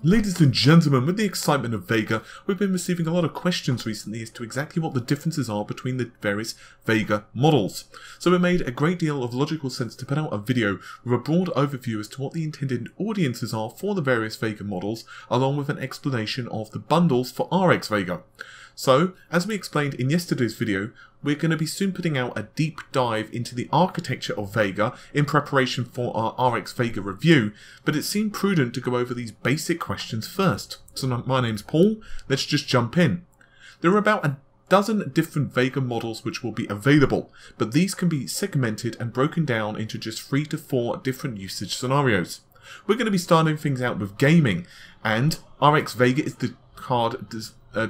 Ladies and gentlemen, with the excitement of Vega, we've been receiving a lot of questions recently as to exactly what the differences are between the various Vega models. So it made a great deal of logical sense to put out a video with a broad overview as to what the intended audiences are for the various Vega models, along with an explanation of the bundles for RX Vega. So, as we explained in yesterday's video, we're going to be soon putting out a deep dive into the architecture of Vega in preparation for our RX Vega review, but it seemed prudent to go over these basic questions first. So my name's Paul, let's just jump in. There are about a dozen different Vega models which will be available, but these can be segmented and broken down into just 3 to 4 different usage scenarios. We're going to be starting things out with gaming, and RX Vega is the card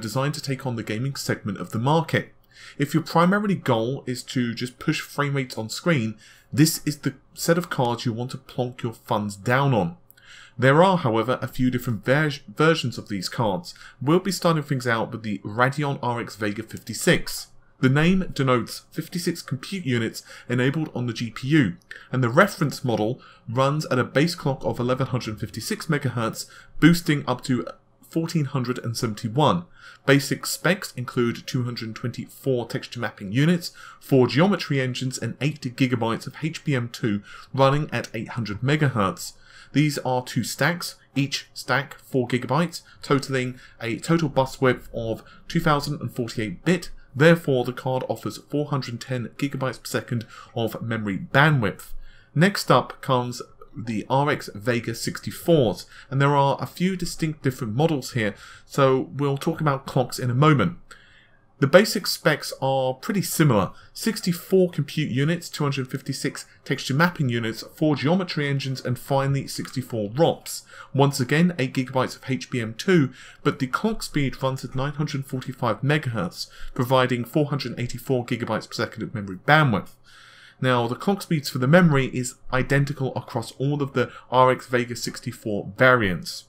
designed to take on the gaming segment of the market. If your primary goal is to just push frame rates on screen, this is the set of cards you want to plonk your funds down on. There are, however, a few different versions of these cards. We'll be starting things out with the Radeon RX Vega 56. The name denotes 56 compute units enabled on the GPU, and the reference model runs at a base clock of 1156 MHz, boosting up to 1471. Basic specs include 224 texture mapping units, 4 geometry engines and 8 GB of HBM2 running at 800 MHz. These are 2 stacks, each stack 4 GB, totaling a total bus width of 2048 bit. Therefore, the card offers 410 GB per second of memory bandwidth. Next up comes the RX Vega 64s, and there are a few distinct different models here, so we'll talk about clocks in a moment. The basic specs are pretty similar: 64 compute units, 256 texture mapping units, 4 geometry engines, and finally 64 ROPs. Once again, 8 GB of HBM2, but the clock speed runs at 945 MHz, providing 484 GB per second of memory bandwidth. Now, the clock speeds for the memory is identical across all of the RX Vega 64 variants.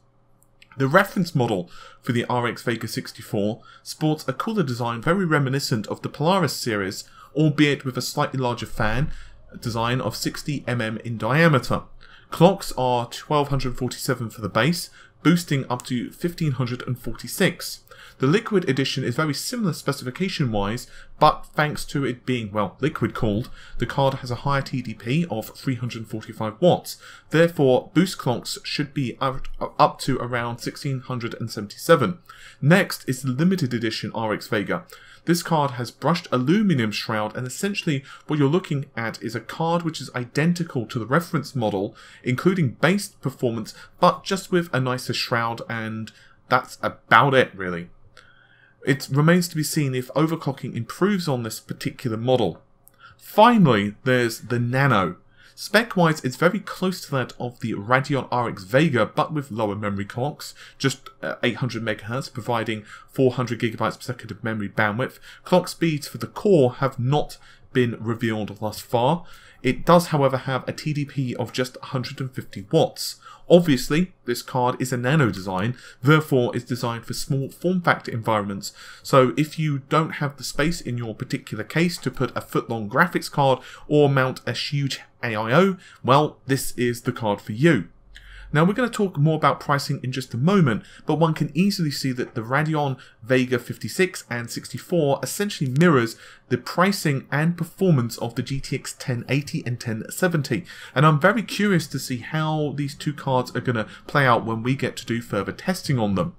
The reference model for the RX Vega 64 sports a cooler design very reminiscent of the Polaris series, albeit with a slightly larger fan design of 60 mm in diameter. Clocks are 1247 for the base, boosting up to 1546. The Liquid edition is very similar specification-wise, but thanks to it being, well, liquid cooled, the card has a higher TDP of 345 watts. Therefore, boost clocks should be up to around 1677. Next is the limited edition RX Vega. This card has brushed aluminum shroud, and essentially what you're looking at is a card which is identical to the reference model, including base performance, but just with a nicer shroud, and that's about it, really. It remains to be seen if overclocking improves on this particular model. Finally, there's the Nano. Spec-wise, it's very close to that of the Radeon RX Vega, but with lower memory clocks, just 800 MHz, providing 400 GB per second of memory bandwidth. Clock speeds for the core have not been revealed thus far. It does, however, have a TDP of just 150 watts. Obviously, this card is a nano design, therefore is designed for small form factor environments, so if you don't have the space in your particular case to put a foot-long graphics card or mount a huge AIO, well, this is the card for you. Now, we're going to talk more about pricing in just a moment, but one can easily see that the Radeon Vega 56 and 64 essentially mirrors the pricing and performance of the GTX 1080 and 1070, and I'm very curious to see how these two cards are going to play out when we get to do further testing on them.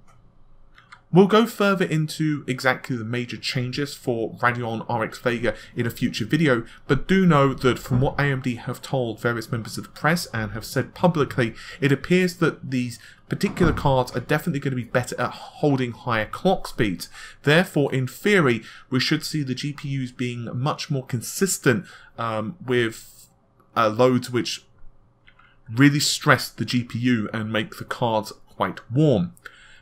We'll go further into exactly the major changes for Radeon RX Vega in a future video, but do know that from what AMD have told various members of the press and have said publicly, it appears that these particular cards are definitely going to be better at holding higher clock speeds. Therefore, in theory, we should see the GPUs being much more consistent with loads which really stress the GPU and make the cards quite warm.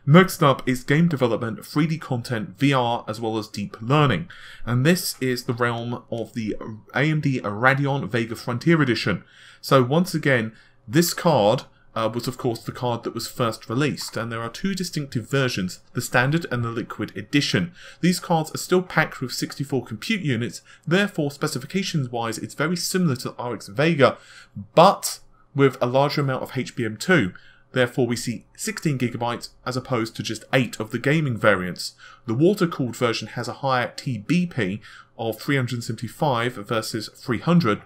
Next up is game development, 3D content, VR, as well as deep learning. And this is the realm of the AMD Radeon Vega Frontier Edition. So once again, this card was of course the card that was first released, and there are 2 distinctive versions, the Standard and the Liquid Edition. These cards are still packed with 64 compute units, therefore specifications wise it's very similar to RX Vega, but with a larger amount of HBM2. Therefore, we see 16 gigabytes as opposed to just 8 of the gaming variants. The water-cooled version has a higher TBP of 375 versus 300,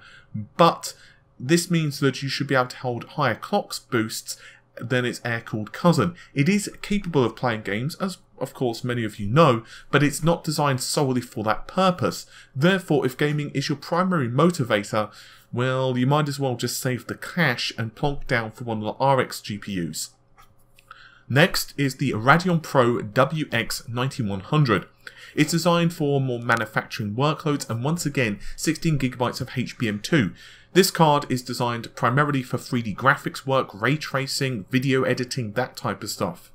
but this means that you should be able to hold higher clock boosts than its air-cooled cousin. It is capable of playing games, as of course many of you know, but it's not designed solely for that purpose. Therefore, if gaming is your primary motivator, well, you might as well just save the cash and plonk down for one of the RX GPUs. Next is the Radeon Pro WX 9100. It's designed for more manufacturing workloads and once again 16GB of HBM2. This card is designed primarily for 3D graphics work, ray tracing, video editing, that type of stuff.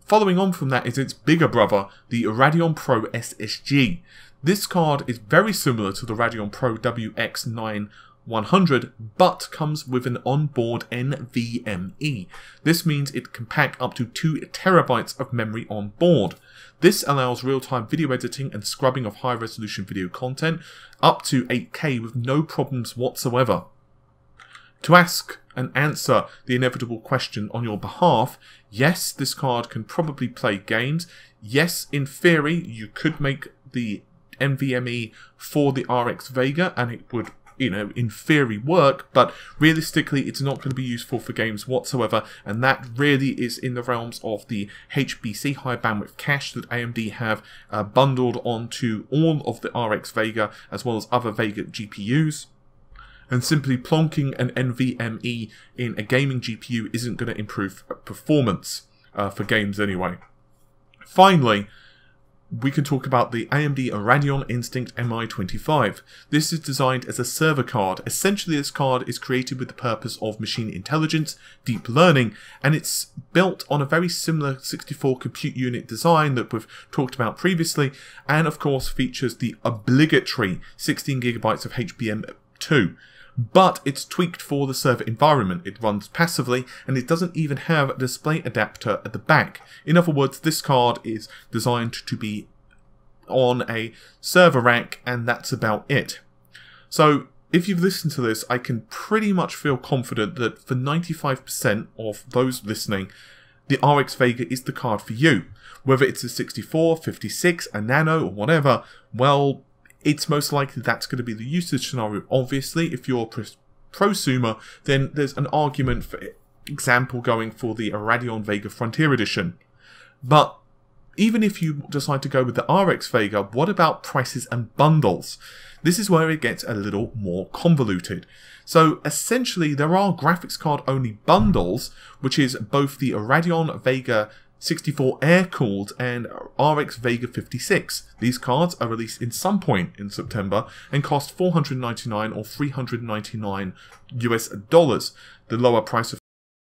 Following on from that is its bigger brother, the Radeon Pro SSG. This card is very similar to the Radeon Pro WX 9100, but comes with an onboard NVMe. This means it can pack up to 2 TB of memory on board. This allows real-time video editing and scrubbing of high-resolution video content up to 8K with no problems whatsoever. To ask and answer the inevitable question on your behalf, yes, this card can probably play games. Yes, in theory, you could make the NVMe for the RX Vega and it would, in theory work, but realistically it's not going to be useful for games whatsoever, and that really is in the realms of the HBC, high bandwidth cache, that AMD have bundled onto all of the RX Vega as well as other Vega GPUs. And simply plonking an NVMe in a gaming GPU isn't going to improve performance for games anyway. Finally, we can talk about the AMD Radeon Instinct MI25. This is designed as a server card. Essentially, this card is created with the purpose of machine intelligence, deep learning, and it's built on a very similar 64 compute unit design that we've talked about previously, and of course features the obligatory 16GB of HBM2. But it's tweaked for the server environment. It runs passively and it doesn't even have a display adapter at the back. In other words, this card is designed to be on a server rack and that's about it. So if you've listened to this, I can pretty much feel confident that for 95% of those listening, the RX Vega is the card for you. Whether it's a 64, 56, a Nano or whatever, well, it's most likely that's going to be the usage scenario. Obviously, if you're a prosumer, then there's an argument, for example, going for the Radeon Vega Frontier Edition. But even if you decide to go with the RX Vega, what about prices and bundles? This is where it gets a little more convoluted. So essentially, there are graphics card only bundles, which is both the Radeon Vega 64 air-cooled and RX Vega 56. These cards are released in some point in September and cost $499 or $399 US. The lower price of